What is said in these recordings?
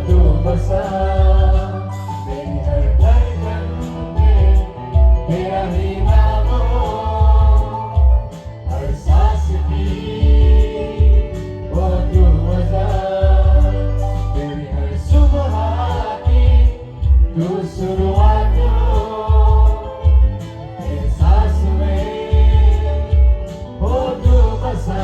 तू बसा मेरी हर धड़कन में, तेरा ही नाम हो हर सांस की, वो तू वजह मेरी हर सुबह की, तू शुरुआत हो मेरे सांस में, वो तू बसा।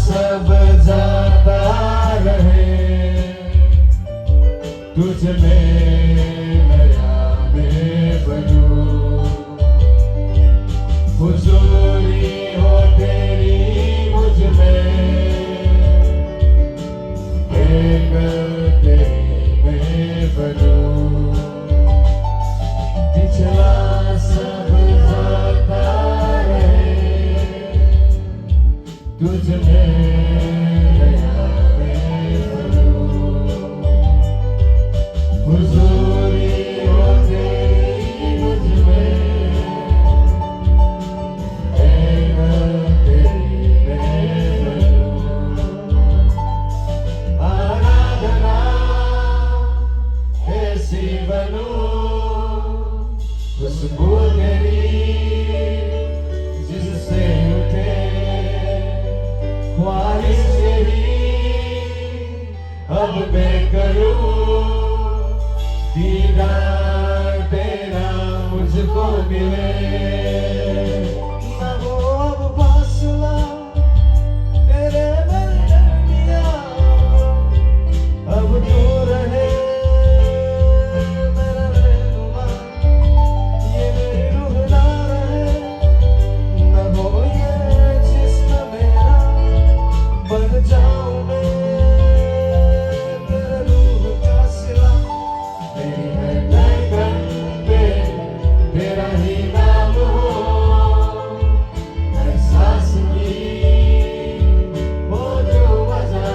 सब जाता रहे तुझ में नया मैं बनूं, हुजूरी हो तेरी मुझ में, एक तेरी मैं बनूं। पिछला सब जाता रहे तुझ में नया मैं बनूं, हुजूरी हो तेरी मुझ में, एक तेरी मैं बनूं। आराधना ऐसी बनूं, खुशबू तेरी जिससे उठे ख्वाहिश तेरी, अब मैं करूं दीदार तेरा मुझको मिले। न हो अब फासला तेरे दरमियां, अब तू रहे मेरा रहनुमा, ये मेरी रूह ना रहे, न हो ये जिस्म मेरा, बन जाऊं मैं तेरे रूह का सिला। मेरी हर धड़कन पे तेरा ही नाम हो हर सांस की, वो जो वजह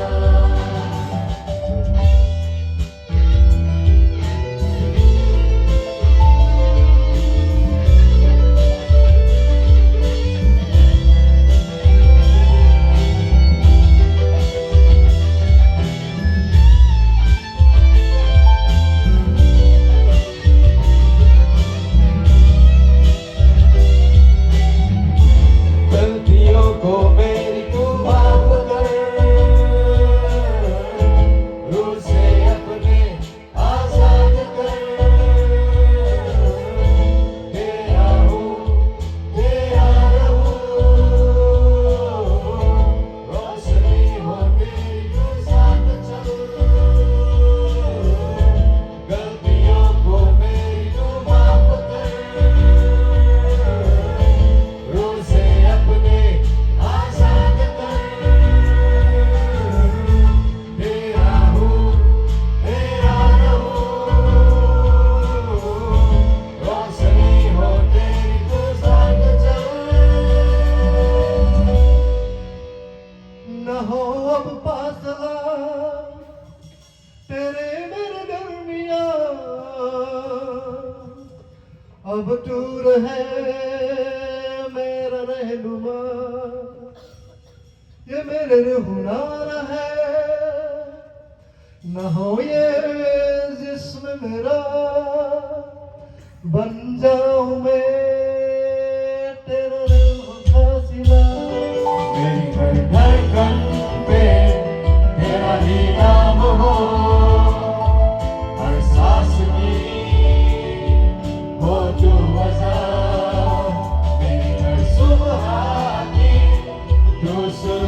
गलतियों को मेरी तू माफ कर, रूह से अपने आजाद कर, तेरा हूँ तेरा रहूं, रोशनी हो मेरी तू साथ चल, गलतियों को मेरी तू माफ कर, रूह से अपने आजाद कर, तेरा हूँ तेरा रहूं, रोशनी हो तेरी तू साथ चल। न हो अब फासला तेरे मेरे दरमियां, अब तू रहे मेरा रहनुमा, ये मेरे रहनुमा है, न हो ये जिस्म मेरा, बन जाऊं मैं तेरा रूह का सिला। जो